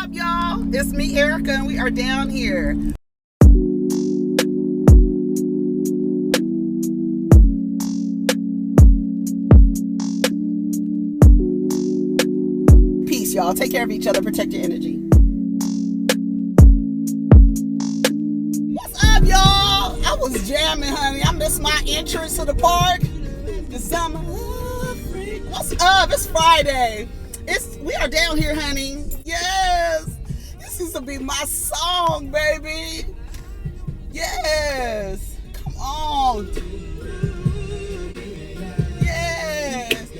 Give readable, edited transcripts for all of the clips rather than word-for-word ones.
up, y'all? It's me, Erica, and we are down here. Peace, y'all. Take care of each other. Protect your energy. What's up, y'all? I was jamming, honey. I missed my entrance to the park. The summer. What's up? It's Friday. We are down here, honey. Yes. This used to be my song, baby. Yes. Come on. Yes.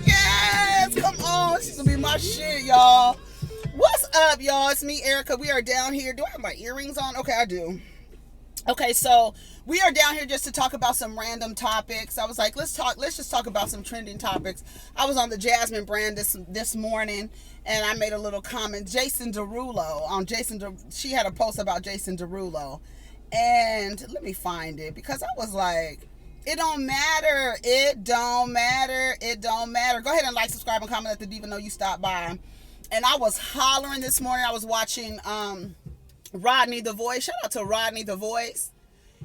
Yes. Come on. This used to be my shit, y'all. What's up, y'all? It's me, Erica. We are down here. Do I have my earrings on? Okay, I do. Okay, so we are down here just to talk about some random topics. I was like, let's just talk about some trending topics. I was on the Jasmine brand this morning, and I made a little comment. Jason Derulo, she had a post about Jason Derulo, and let me find it, because I was like, it don't matter. Go ahead and like, subscribe, and comment. Let the diva know you stopped by. And I was hollering this morning. I was watching Rodney the Voice. Shout out to Rodney the Voice.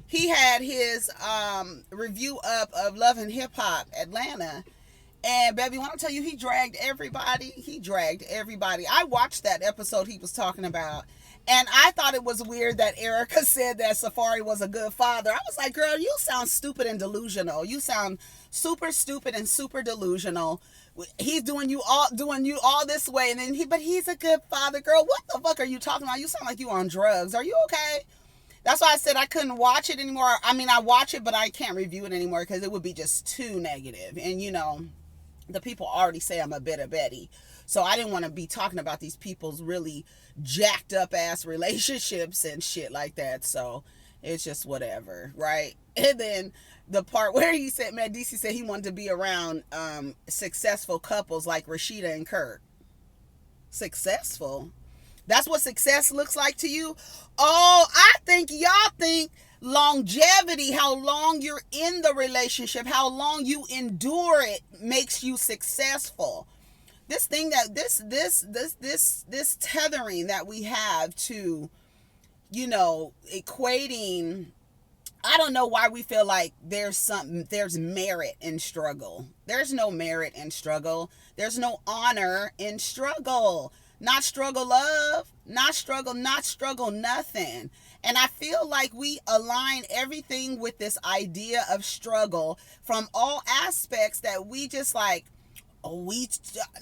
He had his review up of Love and Hip Hop Atlanta. And baby, when I tell you, he dragged everybody. I watched that episode he was talking about. And I thought it was weird that Erica said that Safaree was a good father. I was like, girl, you sound stupid and delusional. You sound super stupid and super delusional. He's doing you all this way, and then but he's a good father. Girl, what the fuck are you talking about? You sound like you on drugs. Are you okay? That's why I said I couldn't watch it anymore. I mean, I watch it, but I can't review it anymore because it would be just too negative. And you know, the people already say I'm a bitter Betty. So I didn't want to be talking about these people's really jacked up ass relationships and shit like that. So it's just whatever, right? And then the part where he said, man, DC said he wanted to be around successful couples like Rashida and Kirk. Successful? That's what success looks like to you? Oh, I think y'all think longevity, how long you're in the relationship, how long you endure it makes you successful. This thing that this tethering that we have to, you know, equating, I don't know why we feel like there's merit in struggle. There's no merit in struggle. There's no honor in struggle. Not struggle love, not struggle nothing. And I feel like we align everything with this idea of struggle from all aspects that we just like,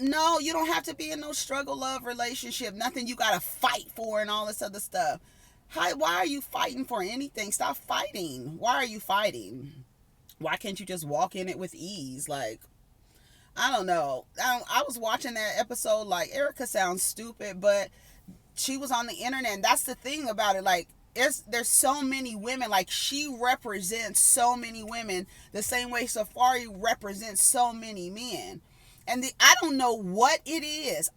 no, you don't have to be in no struggle love relationship. Nothing you gotta fight for and all this other stuff. Why are you fighting for anything? Stop fighting. Why are you fighting? Why can't you just walk in it with ease? Like, I don't know. I was watching that episode, like, Erica sounds stupid, but she was on the internet, and that's the thing about it. Like, there's so many women. Like, she represents so many women the same way Safaree represents so many men. And I don't know what it is.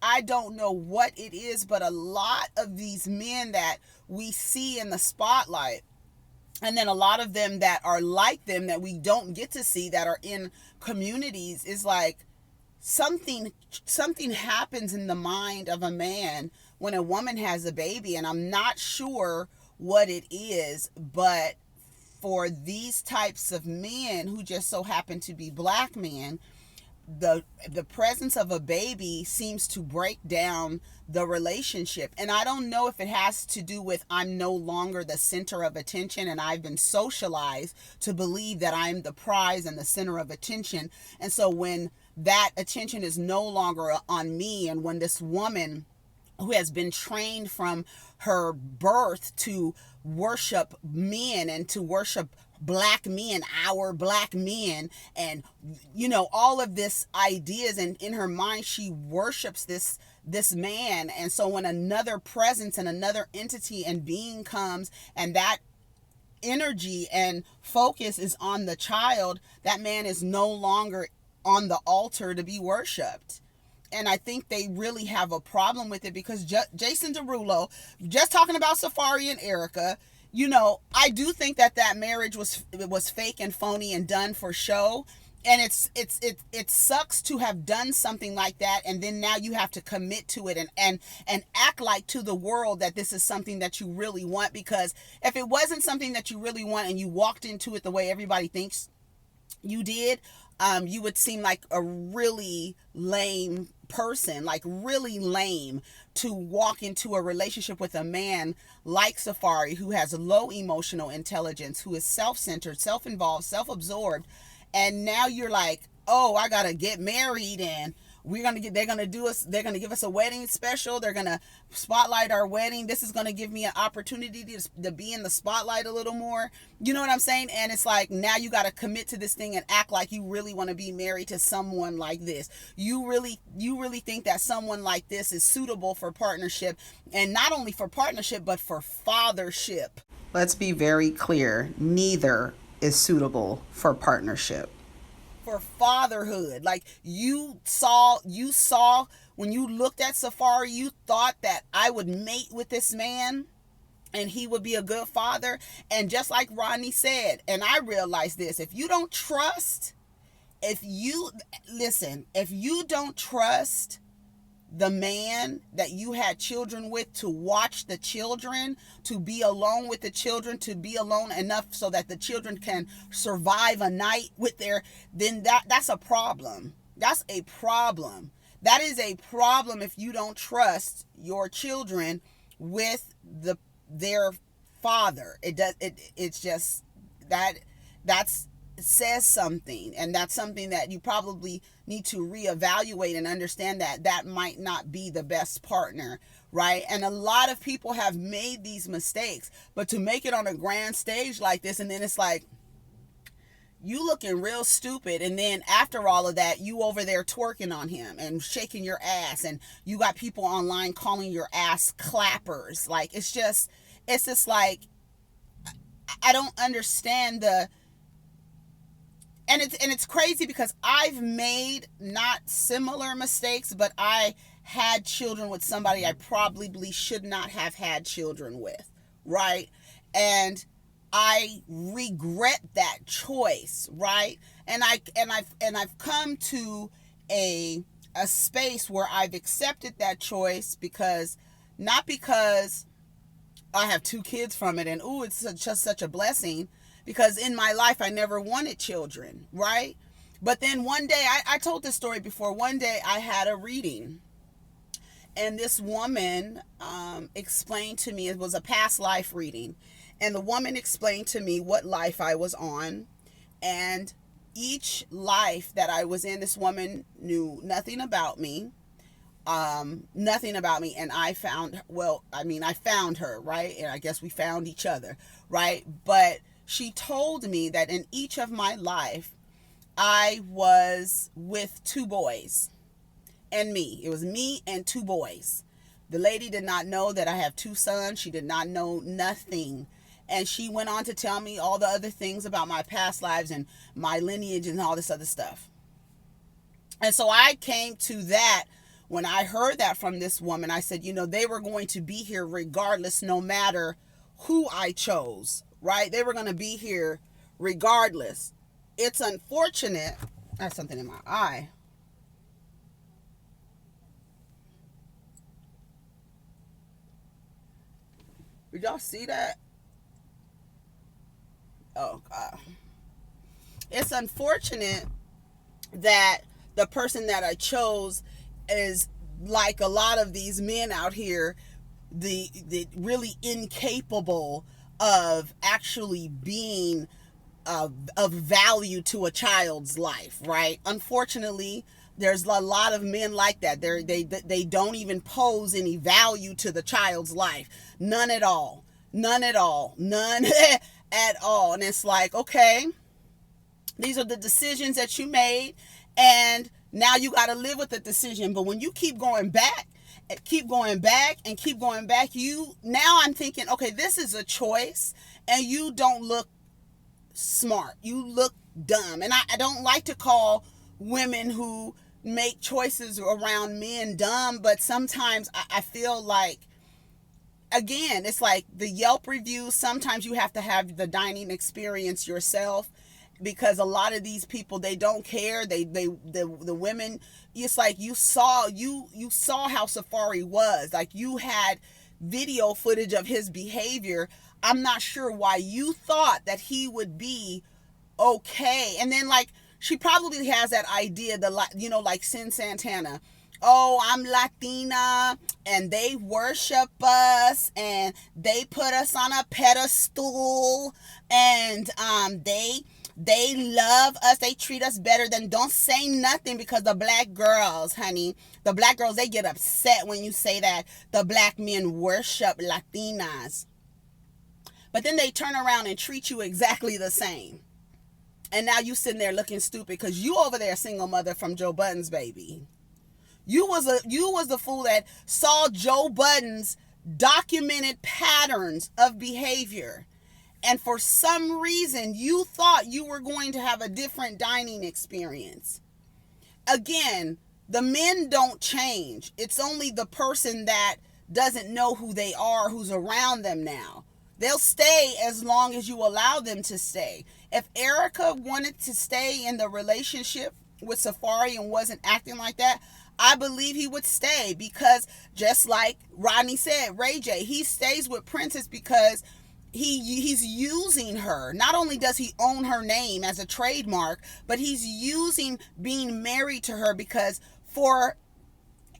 But a lot of these men that we see in the spotlight, and then a lot of them that are like them that we don't get to see, that are in communities, is like something happens in the mind of a man when a woman has a baby. And I'm not sure what it is, but for these types of men who just so happen to be black men, the presence of a baby seems to break down the relationship. And I don't know if it has to do with I'm no longer the center of attention, and I've been socialized to believe that I'm the prize and the center of attention. And so when that attention is no longer on me, and when this woman who has been trained from her birth to worship men and to worship black men, our black men, and you know, all of this ideas, and in her mind she worships this man. And so when another presence and another entity and being comes, and that energy and focus is on the child, that man is no longer on the altar to be worshipped. And I think they really have a problem with it, because Jason Derulo, just talking about Safaree and Erica, you know, I do think that marriage was fake and phony and done for show. And it sucks to have done something like that, and then now you have to commit to it and act like to the world that this is something that you really want. Because if it wasn't something that you really want and you walked into it the way everybody thinks you did, you would seem like a really lame person, like really lame, to walk into a relationship with a man like Safaree, who has low emotional intelligence, who is self-centered, self-involved, self-absorbed, and now you're like, oh, I gotta get married, and they're gonna give us a wedding special, they're gonna spotlight our wedding, this is gonna give me an opportunity to be in the spotlight a little more, you know what I'm saying? And it's like, now you gotta commit to this thing and act like you really want to be married to someone like this. You really think that someone like this is suitable for partnership, and not only for partnership but for fathership. Let's be very clear, neither is suitable for partnership. For fatherhood, like you saw when you looked at Safaree, you thought that I would mate with this man and he would be a good father. And just like Rodney said, and I realized this, if you don't trust the man that you had children with, to watch the children, to be alone with the children, to be alone enough so that the children can survive a night with then that's a problem. That's a problem. That is a problem if you don't trust your children with their father. It's just that's says something, and that's something that you probably need to reevaluate and understand that might not be the best partner, right? And a lot of people have made these mistakes, but to make it on a grand stage like this, and then it's like you looking real stupid, and then after all of that, you over there twerking on him and shaking your ass, and you got people online calling your ass clappers. Like, it's just like, I don't understand and it's crazy because I've made not similar mistakes, but I had children with somebody I probably should not have had children with, right? And I regret that choice, right? And I've come to a space where I've accepted that choice, not because I have 2 kids from it and it's just such a blessing, because in my life I never wanted children, right? But then one day, I told this story before, one day I had a reading, and this woman explained to me, it was a past life reading, and the woman explained to me what life I was on, and each life that I was in, this woman knew nothing about me, and I found her, right? And I guess we found each other, right? But she told me that in each of my life, I was with 2 boys and me. It was me and 2 boys. The lady did not know that I have 2 sons. She did not know nothing. And she went on to tell me all the other things about my past lives and my lineage and all this other stuff. And so I came to that when I heard that from this woman. I said, they were going to be here regardless, no matter who I chose, right? They were going to be here regardless. It's unfortunate. I have something in my eye. Did y'all see that? Oh, God. It's unfortunate that the person that I chose is like a lot of these men out here, the really incapable of actually being of value to a child's life, right? Unfortunately, there's a lot of men like that. They don't even pose any value to the child's life. None at all. None at all. None at all. And it's like, okay, these are the decisions that you made, and now you got to live with the decision. But when you keep going back, now I'm thinking, okay, this is a choice, and you don't look smart. You look dumb. And I don't like to call women who make choices around men dumb, but sometimes I feel like, again, it's like the Yelp reviews. Sometimes you have to have the dining experience yourself. because a lot of these people, they don't care. The women, it's like you saw how Safaree was. Like, you had video footage of his behavior. I'm not sure why you thought that he would be okay. And then, like, she probably has that idea, like Sin Santana. Oh, I'm Latina and they worship us and they put us on a pedestal, and they love us. They treat us better than, don't say nothing, because the black girls, honey, the black girls, they get upset when you say that the black men worship Latinas. But then they turn around and treat you exactly the same. And now you sitting there looking stupid because you over there single mother from Joe Budden's baby. You was the fool that saw Joe Budden's documented patterns of behavior. And for some reason, you thought you were going to have a different dining experience. Again, the men don't change. It's only the person that doesn't know who they are, who's around them now. They'll stay as long as you allow them to stay. If Erica wanted to stay in the relationship with Safaree and wasn't acting like that, I believe he would stay, because just like Rodney said, Ray J, he stays with Princess because he's using her. Not only does he own her name as a trademark, but he's using being married to her, because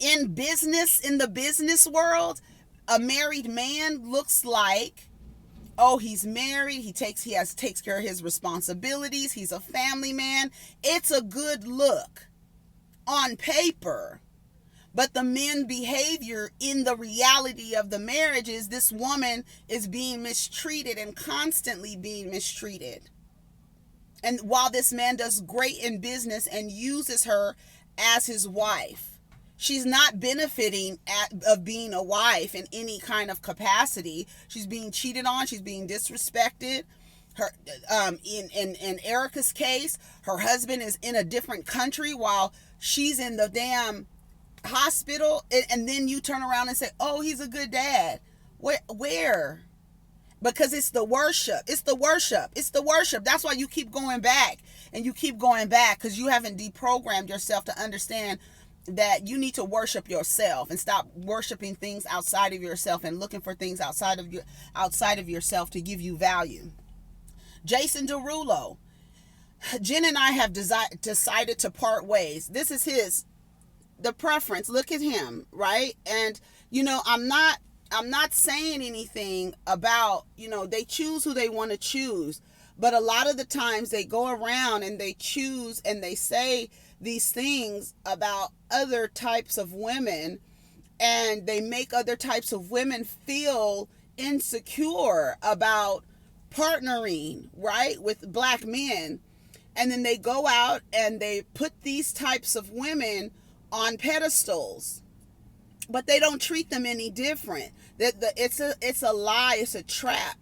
in the business world, a married man looks like, oh, he's married, he takes care of his responsibilities, he's a family man. It's a good look on paper. But the men behavior in the reality of the marriage is this woman is being mistreated and constantly being mistreated. And while this man does great in business and uses her as his wife, she's not benefiting of being a wife in any kind of capacity. She's being cheated on. She's being disrespected. Her, in Erica's case, her husband is in a different country while she's in the damn hospital. And then you turn around and say, oh, he's a good dad. Where? Because it's the worship. It's the worship. It's the worship. That's why you keep going back and you keep going back, because you haven't deprogrammed yourself to understand that you need to worship yourself and stop worshiping things outside of yourself and looking for things outside of yourself to give you value. Jason Derulo. Jen and I have decided to part ways. This is the preference. Look at him, right? And I'm not saying anything about, they choose who they want to choose, but a lot of the times they go around and they choose and they say these things about other types of women, and they make other types of women feel insecure about partnering, right, with black men. And then they go out and they put these types of women on pedestals, but they don't treat them any different. It's a lie. It's a trap.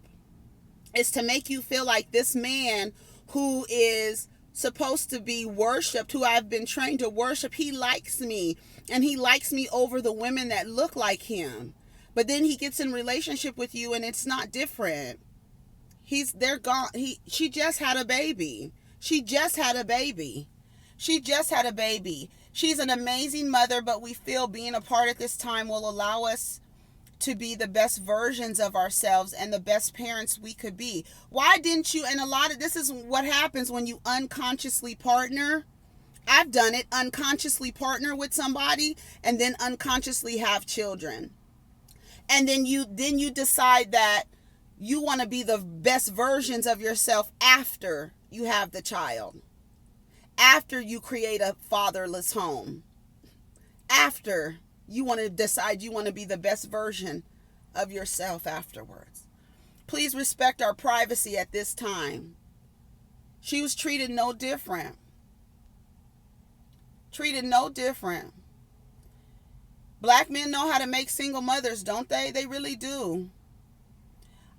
It's to make you feel like this man who is supposed to be worshipped, who I've been trained to worship, he likes me, and he likes me over the women that look like him. But then he gets in relationship with you and it's not different. They're gone. She just had a baby. She just had a baby. She's an amazing mother, but we feel being apart at this time will allow us to be the best versions of ourselves and the best parents we could be. Why didn't you? And this is what happens when you unconsciously partner. I've done it. Unconsciously partner with somebody and then unconsciously have children. And then you decide that you want to be the best versions of yourself after you have the child. After you create a fatherless home. After you want to decide you want to be the best version of yourself afterwards. Please respect our privacy at this time. She was treated no different. Black men know how to make single mothers, don't they? They really do.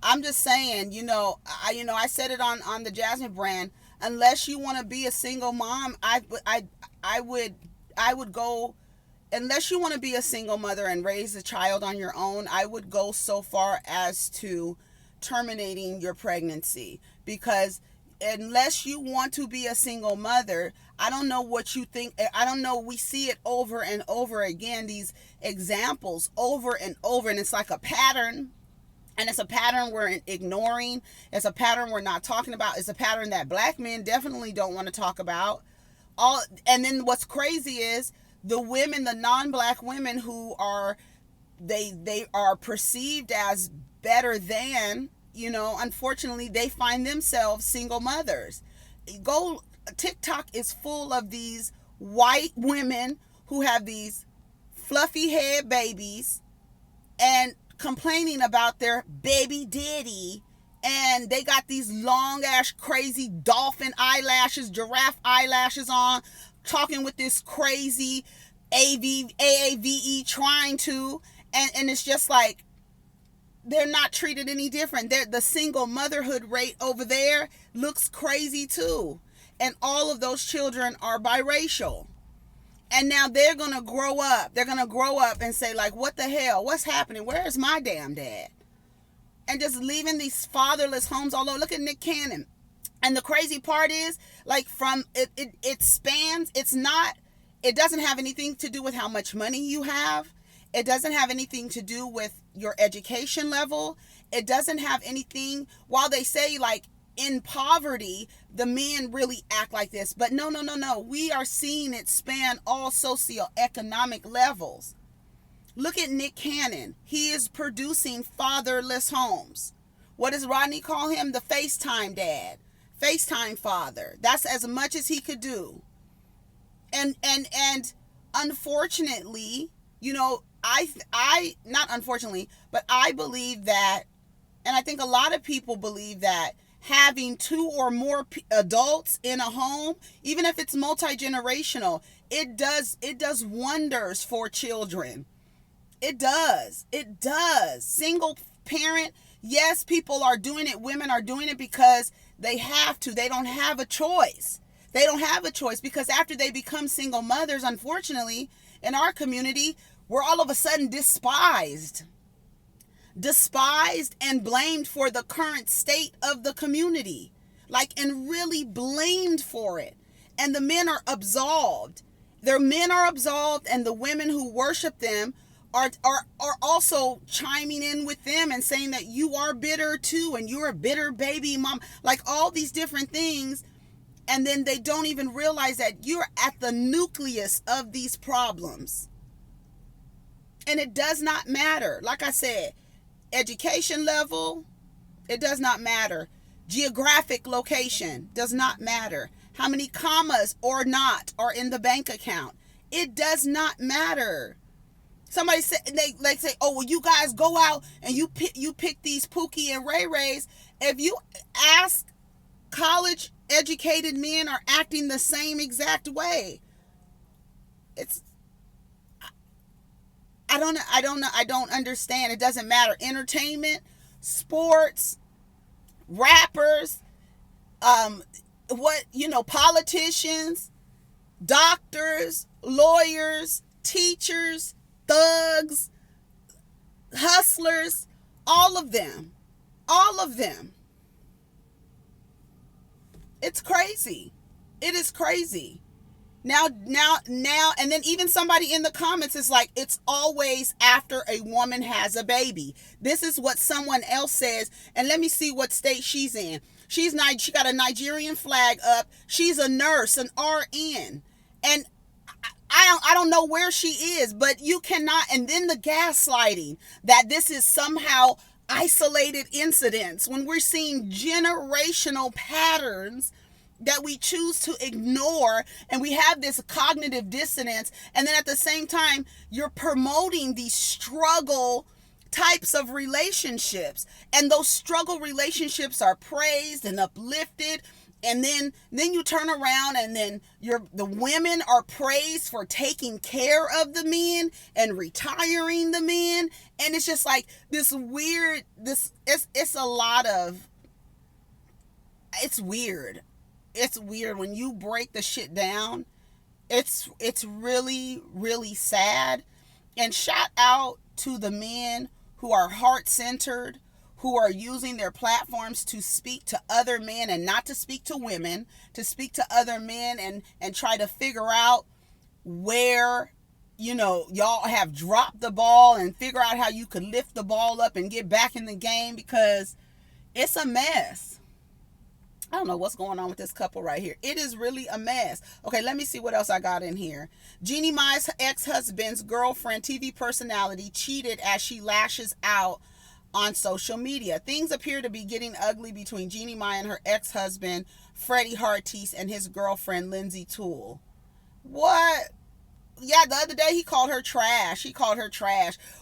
I'm just saying, I said it on the Jasmine brand. Unless you want to be a single mom, I would go. Unless you want to be a single mother and raise a child on your own, I would go so far as to terminating your pregnancy, because unless you want to be a single mother, I don't know what you think. I don't know. We see it over and over again, these examples over and over, and it's like a pattern. And it's a pattern we're ignoring. It's a pattern we're not talking about. It's a pattern that black men definitely don't want to talk about. And then what's crazy is the women, the non-black women who are, they are perceived as better than, unfortunately, they find themselves single mothers. TikTok is full of these white women who have these fluffy head babies and complaining about their baby daddy, and they got these long ass crazy dolphin eyelashes, giraffe eyelashes on, talking with this crazy AAVE trying to, and it's just like, they're not treated any different. The single motherhood rate over there looks crazy too. And all of those children are biracial. And now they're going to grow up. They're going to grow up and say, like, what the hell? What's happening? Where's my damn dad? And just leaving these fatherless homes all over. Look at Nick Cannon. And the crazy part is, like, from it spans, it doesn't have anything to do with how much money you have. It doesn't have anything to do with your education level. It doesn't have anything, while they say, like, in poverty, the men really act like this. But no. We are seeing it span all socioeconomic levels. Look at Nick Cannon. He is producing fatherless homes. What does Rodney call him? The FaceTime dad. FaceTime father. That's as much as he could do. And unfortunately, I not unfortunately, but I believe that, and I think a lot of people believe that, having two or more adults in a home, even if it's multi-generational, it does wonders for children. It does. Single parent, yes, people are doing it. Women are doing it because they have to. They don't have a choice. Because after they become single mothers, unfortunately, in our community, we're all of a sudden despised and blamed for the current state of the community, and really blamed for it. And the men are absolved. Their men are absolved, and the women who worship them are also chiming in with them and saying that you are bitter too, and you're a bitter baby mom, like all these different things. And then they don't even realize that you're at the nucleus of these problems. And it does not matter. Like I said, education level, it does not matter. Geographic location does not matter. How many commas or not are in the bank account, it does not matter. Somebody say, they say, oh, well, you guys go out and you pick these Pookie and Ray Rays. If you ask, college educated men are acting the same exact way. I don't understand. It doesn't matter. Entertainment, sports, rappers, politicians, doctors, lawyers, teachers, thugs, hustlers, all of them. It's crazy. It is crazy. Now, and then even somebody in the comments is like, it's always after a woman has a baby. This is what someone else says, and let me see what state she's in. She got a Nigerian flag up. She's a nurse, an RN, and I don't know where she is, but you cannot. And then the gaslighting that this is somehow isolated incidents, when we're seeing generational patterns that we choose to ignore, and we have this cognitive dissonance. And then at the same time, you're promoting these struggle types of relationships, and those struggle relationships are praised and uplifted. And then you turn around, and then the women are praised for taking care of the men and retiring the men. And it's just like this weird, it's a lot of, it's weird. It's weird when you break the shit down. It's really, really sad. And shout out to the men who are heart-centered, who are using their platforms to speak to other men and not to speak to women, to speak to other men and try to figure out where, y'all have dropped the ball and figure out how you could lift the ball up and get back in the game, because it's a mess. I don't know what's going on with this couple right here. It is really a mess. Okay, let me see what else I got in here. Jeannie Mai's ex-husband's girlfriend, TV personality, cheated as she lashes out on social media. Things appear to be getting ugly between Jeannie Mai and her ex-husband, Freddie Hartise, and his girlfriend, Lindsay Toole. What? Yeah, the other day he called her trash.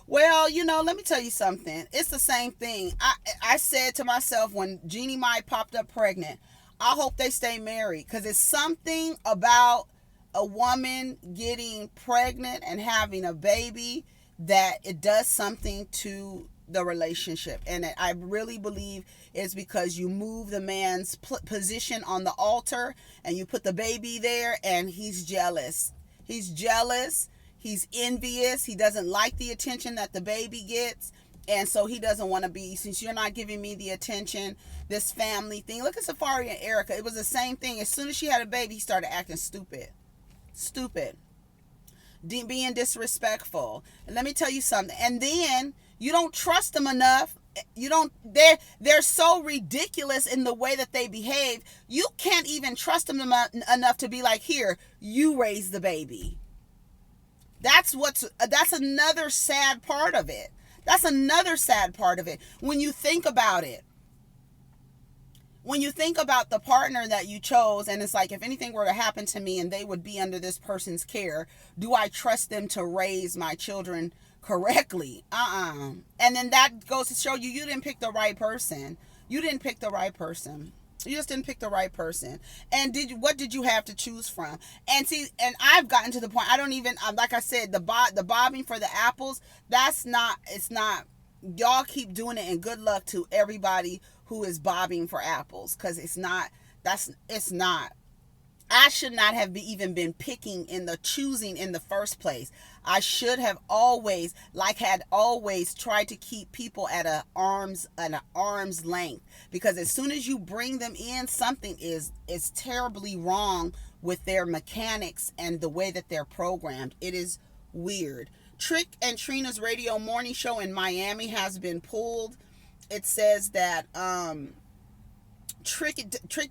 Well, let me tell you something. It's the same thing. I said to myself when Jeannie Mai popped up pregnant, I hope they stay married, because it's something about a woman getting pregnant and having a baby that it does something to the relationship. And I really believe it's because you move the man's position on the altar and you put the baby there, and he's jealous. He's jealous. He's envious. He doesn't like the attention that the baby gets. And so he doesn't want to be, since you're not giving me the attention, this family thing. Look at Safaree and Erica. It was the same thing. As soon as she had a baby, he started acting stupid. Being disrespectful. And let me tell you something. And then you don't trust them enough. They're so ridiculous in the way that they behave. You can't even trust them enough to be like, here, you raise the baby. That's another sad part of it. When you think about it. When you think about the partner that you chose, and it's like, if anything were to happen to me and they would be under this person's care, do I trust them to raise my children correctly? And then that goes to show you didn't pick the right person. You just didn't pick the right person. And what did you have to choose from? And see, and I've gotten to the point, I don't even, like I said, the bobbing for the apples, it's not, y'all keep doing it, and good luck to everybody who is bobbing for apples, because it's not. I should not have even been choosing in the first place. I should have always tried to keep people at an arm's length, because as soon as you bring them in, something is terribly wrong with their mechanics and the way that they're programmed. It is weird. Trick and Trina's radio morning show in Miami has been pulled. It says that Trick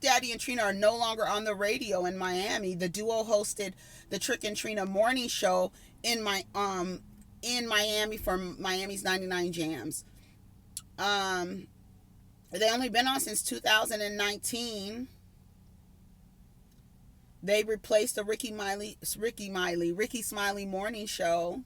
Daddy and Trina are no longer on the radio in Miami. The duo hosted the Trick and Trina morning show in Miami for Miami's 99 Jams. They only been on since 2019. They replaced the Ricky Smiley morning show.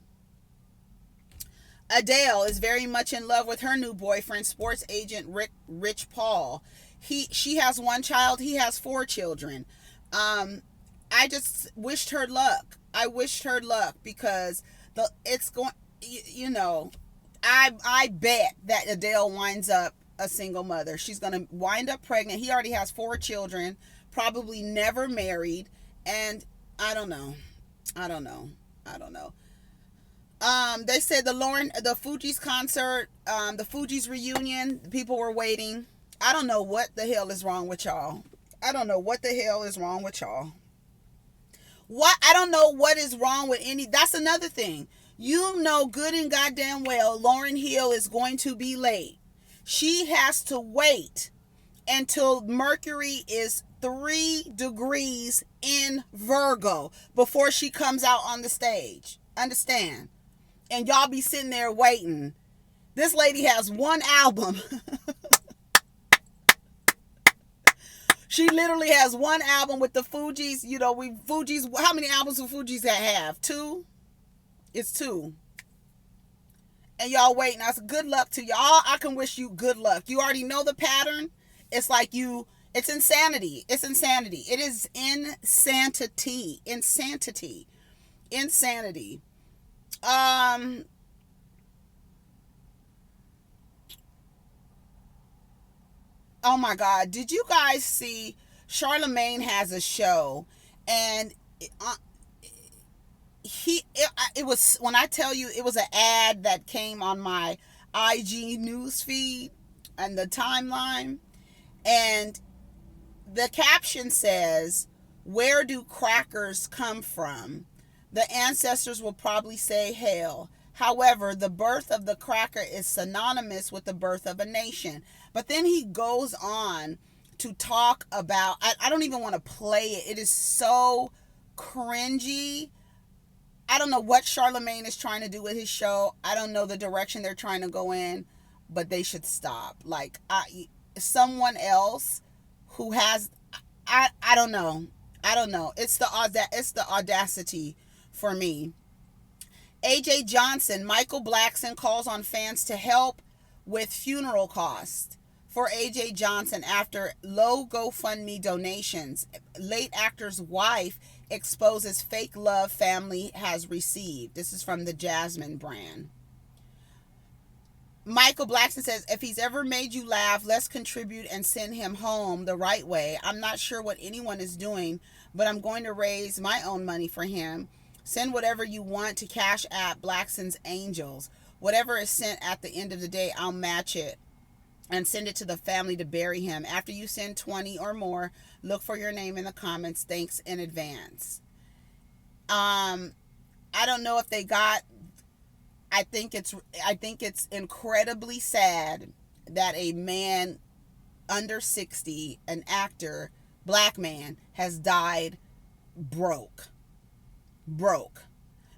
Adele is very much in love with her new boyfriend, sports agent Rich Paul. She has one child. He has 4 children. I just wished her luck. Because it's going. I bet that Adele winds up a single mother. She's gonna wind up pregnant. He already has 4 children. Probably never married. And I don't know. They said the Fugees concert, the Fugees reunion, people were waiting. I don't know what the hell is wrong with y'all. I don't know what is wrong with any. That's another thing. Good and goddamn well, Lauryn Hill is going to be late. She has to wait until Mercury is 3 degrees in Virgo before she comes out on the stage. Understand? And y'all be sitting there waiting. This lady has one album. She literally has one album with the Fugees. Fugees, how many albums do Fugees have? 2? It's 2. And y'all waiting. I said, good luck to y'all. I can wish you good luck. You already know the pattern. It's like it's insanity. It is insanity. Oh my God. Did you guys see Charlemagne has a show, and it was, when I tell you, it was an ad that came on my IG news feed. and the timeline, and the caption says, "Where do crackers come from?" The ancestors will probably say hell. However, the birth of the cracker is synonymous with the birth of a nation. But then he goes on to talk about, I don't even want to play it. It is so cringy. I don't know what Charlemagne is trying to do with his show. I don't know the direction they're trying to go in, but they should stop. Like, someone else who has, I don't know. I don't know. It's the audacity for me. AJ Johnson, Michael Blackson calls on fans to help with funeral costs for AJ Johnson after low GoFundMe donations. Late actor's wife exposes fake love family has received. This is from the Jasmine brand. Michael Blackson says, if he's ever made you laugh, let's contribute and send him home the right way. I'm not sure what anyone is doing, but I'm going to raise my own money for him. Send whatever you want to Cashapp Blackson's Angels. Whatever is sent at the end of the day, I'll match it and send it to the family to bury him. After you send 20 or more, look for your name in the comments. Thanks in advance. I don't know if they got, I think it's incredibly sad that a man under 60, an actor, black man, has died broke.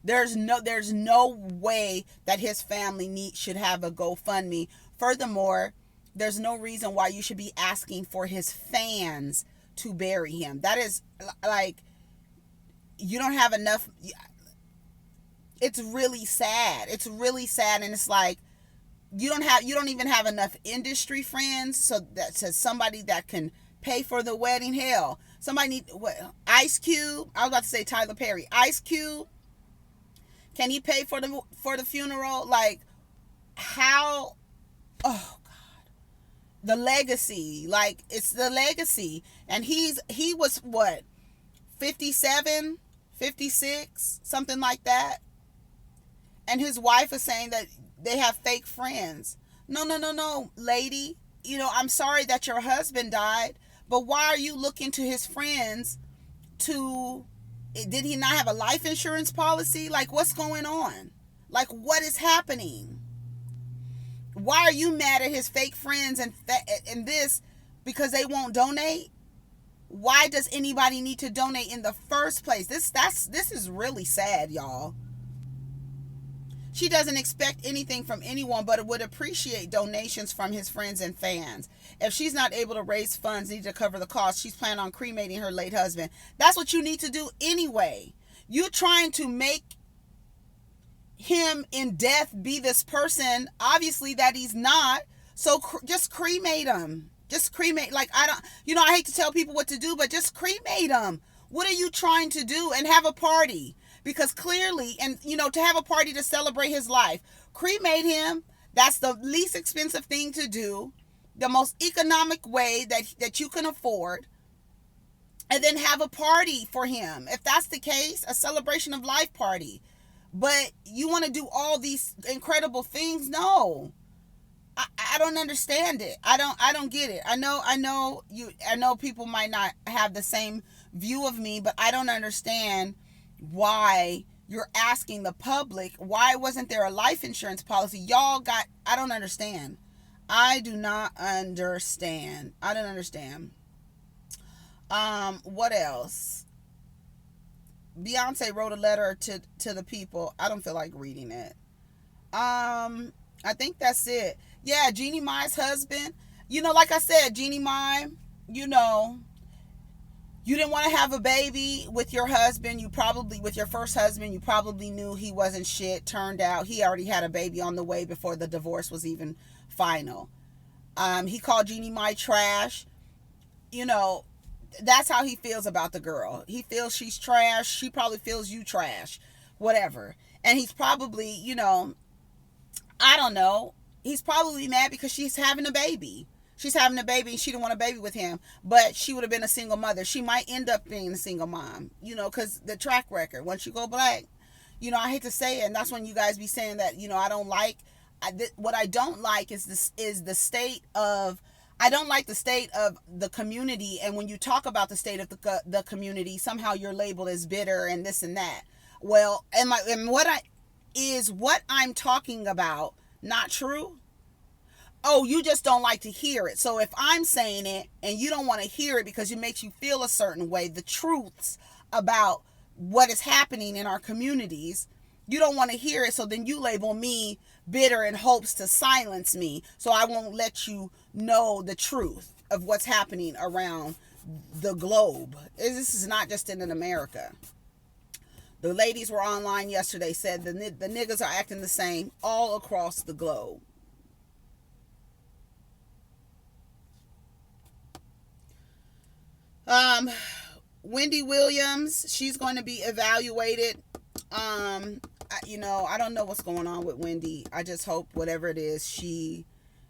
There's no way that his family should have a GoFundMe. Furthermore, there's no reason why you should be asking for his fans to bury him. That is like, you don't have enough. It's really sad. It's really sad. And it's like, you don't even have enough industry friends. So that's somebody that can pay for the wedding. Hell, somebody need what? Ice Cube. I was about to say Tyler Perry. Ice Cube. Can he pay for the funeral? Like, how? Oh God, the legacy. Like, it's the legacy. And he was what, 57, 56, something like that. And his wife is saying that they have fake friends. No, lady. You know, I'm sorry that your husband died, but why are you looking to his friends to, did he not have a life insurance policy? Like, what's going on? Like, what is happening? Why are you mad at his fake friends and this because they won't donate? Why does anybody need to donate in the first place? This is really sad, y'all. She doesn't expect anything from anyone, but would appreciate donations from his friends and fans. If she's not able to raise funds needed to cover the cost, she's planning on cremating her late husband. That's what you need to do anyway. You're trying to make him in death be this person, obviously, that he's not. So just cremate him. Just cremate. Like, I hate to tell people what to do, but just cremate him. What are you trying to do? And have a party. Because clearly, and to have a party to celebrate his life, cremate him. That's the least expensive thing to do, the most economic way that you can afford, and then have a party for him. If that's the case, a celebration of life party. But you want to do all these incredible things? No, I don't understand it. I don't get it. I know people might not have the same view of me, but I don't understand why you're asking the public. Why wasn't there a life insurance policy? I don't understand. I do not understand. I don't understand. What else? Beyonce wrote a letter to the people. I don't feel like reading it. I think that's it. Yeah, Jeannie Mai's husband. Like I said, Jeannie Mai, you didn't want to have a baby with your husband. With your first husband, you probably knew he wasn't shit. Turned out he already had a baby on the way before the divorce was even final. He called Jeannie Mai trash. That's how he feels about the girl. He feels she's trash. She probably feels you trash. Whatever. And he's probably, I don't know. He's probably mad because she's having a baby. She's having a baby and she didn't want a baby with him, but she would have been a single mother. She might end up being a single mom, because the track record, once you go black, I hate to say it, and that's when you guys be saying that, I don't like what I don't like is the state of, I don't like the state of the community. And when you talk about the state of the community, somehow you're labeled as bitter and this and that. Well, what I'm talking about not true? Oh, you just don't like to hear it. So if I'm saying it and you don't want to hear it because it makes you feel a certain way, the truths about what is happening in our communities, you don't want to hear it. So then you label me bitter in hopes to silence me. So I won't let you know the truth of what's happening around the globe. This is not just in America. The ladies were online yesterday, said the niggas are acting the same all across the globe. Wendy Williams, she's going to be evaluated. I don't know what's going on with Wendy. I just hope whatever it is,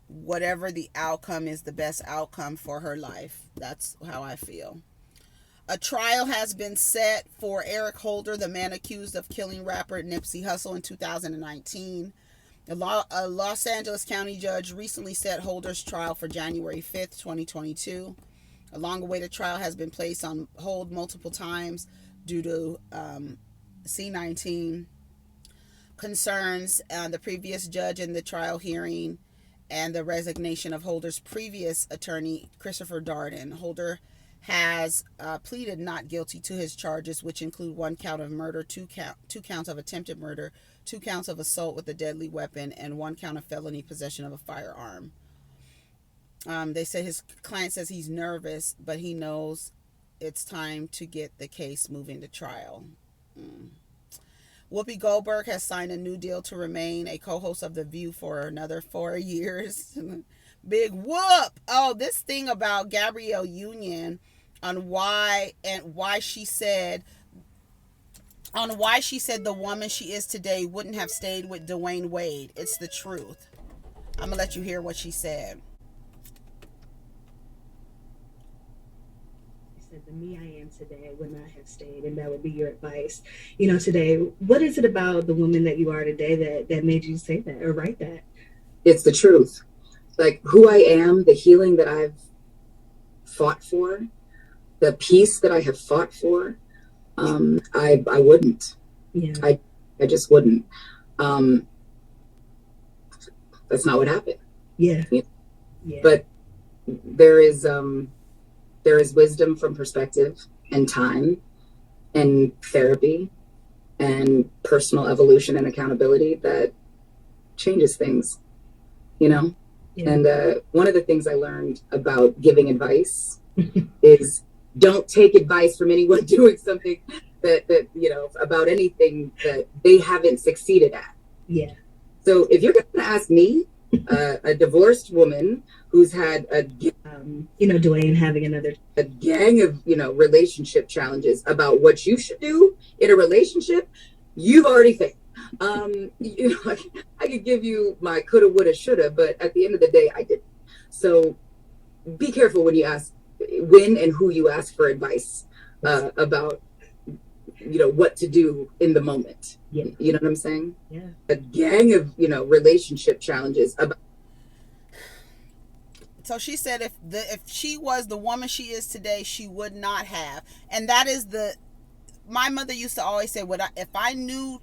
whatever the outcome is, the best outcome for her life. That's how I feel. A trial has been set for Eric Holder, the man accused of killing rapper Nipsey Hussle in 2019. A Los Angeles County judge recently set Holder's trial for January 5th, 2022. A long-awaited trial has been placed on hold multiple times due to C-19 concerns. The previous judge in the trial hearing and the resignation of Holder's previous attorney, Christopher Darden. Holder has pleaded not guilty to his charges, which include 1 count of murder, 2 counts of attempted murder, 2 counts of assault with a deadly weapon, and 1 count of felony possession of a firearm. They say his client says he's nervous, but he knows it's time to get the case moving to trial. Whoopi Goldberg has signed a new deal to remain a co-host of The View for another 4 years. Big whoop! Oh, this thing about Gabrielle Union on why she said the woman she is today wouldn't have stayed with Dwayne Wade. It's the truth. I'm gonna let you hear what she said. The me I am today would not have stayed, and that would be your advice. Today, what is it about the woman that you are today that made you say that or write that? It's the truth. Like who I am, the healing that I've fought for, the peace that I have fought for. I wouldn't. Yeah. I just wouldn't. That's not what happened. Yeah. Yeah. But there is wisdom from perspective and time and therapy and personal evolution and accountability that changes things, Yeah. And one of the things I learned about giving advice is don't take advice from anyone doing something that about anything that they haven't succeeded at. Yeah. So if you're going to ask me, a divorced woman who's had Dwayne having a gang of relationship challenges about what you should do in a relationship, you've already failed. I could give you my coulda, woulda, shoulda, but at the end of the day, I didn't. So be careful when you ask, when and who you ask for advice about what to do in the moment. Yeah. You know what I'm saying? Yeah. A gang of relationship challenges about. So she said if she was the woman she is today, she would not have. And that is my mother used to always say, if I knew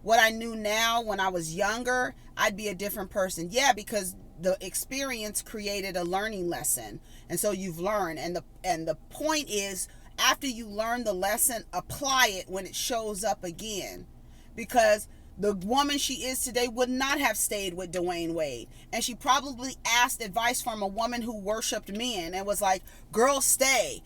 what I knew now when I was younger, I'd be a different person. Yeah, because the experience created a learning lesson. And so you've learned. And the point is, after you learn the lesson, apply it when it shows up again. Because the woman she is today would not have stayed with Dwayne Wade. And she probably asked advice from a woman who worshiped men and was like, girl, stay,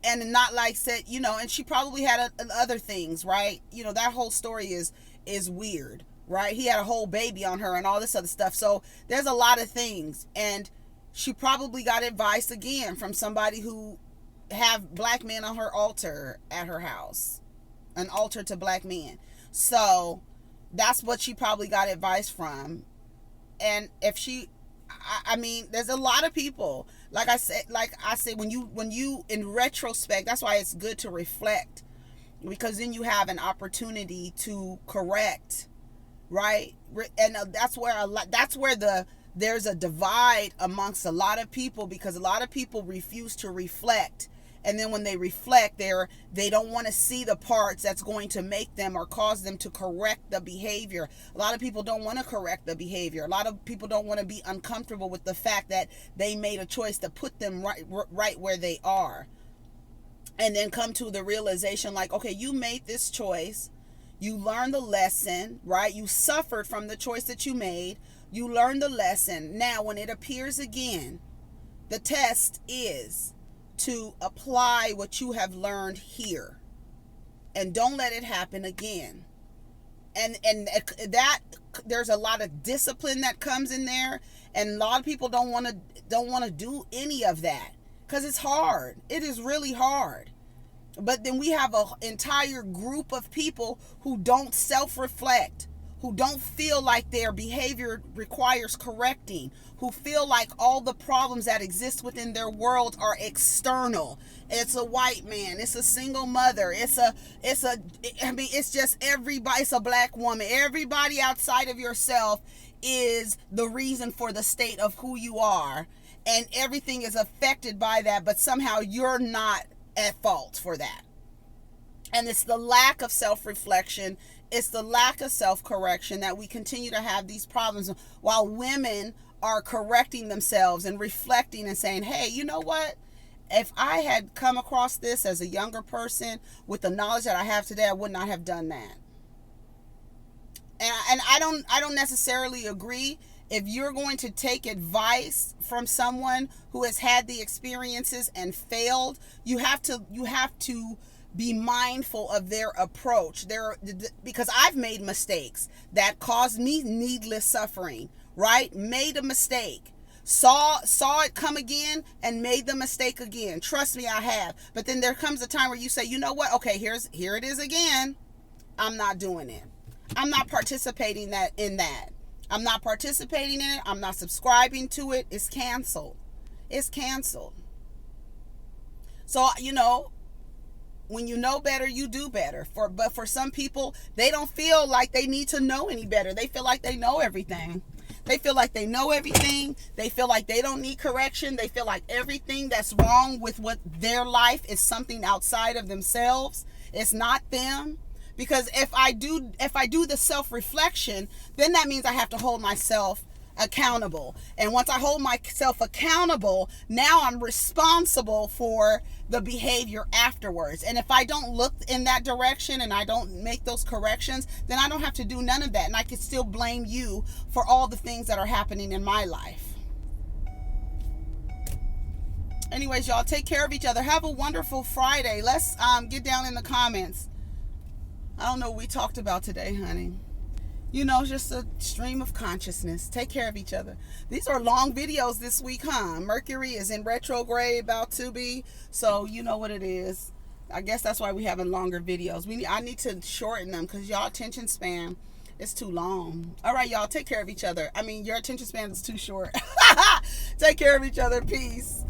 and not like said, and she probably had other things, right? That whole story is weird, right? He had a whole baby on her and all this other stuff. So there's a lot of things. And she probably got advice again from somebody who have black men on her altar at her house, an altar to black men. So that's what she probably got advice from. And if there's a lot of people, like I said, when you in retrospect, that's why it's good to reflect, because then you have an opportunity to correct right? And that's where there's a divide amongst a lot of people, because a lot of people refuse to reflect. And then when they reflect, they don't want to see the parts that's going to make them or cause them to correct the behavior. A lot of people don't want to correct the behavior. A lot of people don't want to be uncomfortable with the fact that they made a choice to put them right where they are. And then come to the realization like, okay, you made this choice. You learned the lesson, right? You suffered from the choice that you made. You learned the lesson. Now, when it appears again, the test is to apply what you have learned here, and don't let it happen again. And that there's a lot of discipline that comes in there, and a lot of people don't want to do any of that because it's hard. It is really hard. But then we have an entire group of people who don't self-reflect, who don't feel like their behavior requires correcting, who feel like all the problems that exist within their world are external. It's a white man, it's a single mother, it's just everybody, it's a black woman. Everybody outside of yourself is the reason for the state of who you are, and everything is affected by that, but somehow you're not at fault for that. And it's the lack of self-reflection, it's the lack of self-correction that we continue to have these problems, while women are correcting themselves and reflecting and saying, hey, you know what? If I had come across this as a younger person with the knowledge that I have today, I would not have done that. And I don't necessarily agree. If you're going to take advice from someone who has had the experiences and failed, you have to be mindful of their approach. Because I've made mistakes that caused me needless suffering, right? Made a mistake. Saw it come again and made the mistake again. Trust me, I have. But then there comes a time where you say, you know what? Okay, here it is again. I'm not doing it. I'm not participating in that. I'm not participating in it. I'm not subscribing to it. It's canceled. It's canceled. So, when you know better, you do better. But for some people, they don't feel like they need to know any better. They feel like they know everything. They feel like they know everything. They feel like they don't need correction. They feel like everything that's wrong with what their life is something outside of themselves. It's not them. Because if I do the self-reflection, then that means I have to hold myself accountable. And once I hold myself accountable, now I'm responsible for the behavior afterwards. And if I don't look in that direction and I don't make those corrections, then I don't have to do none of that. And I can still blame you for all the things that are happening in my life. Anyways, y'all, take care of each other. Have a wonderful Friday. Let's get down in the comments. I don't know what we talked about today, honey. Just a stream of consciousness. Take care of each other. These are long videos this week, huh? Mercury is in retrograde, about to be. So you know what it is. I guess that's why we're having longer videos. I need to shorten them because y'all attention span is too long. All right, y'all, take care of each other. Your attention span is too short. Take care of each other. Peace.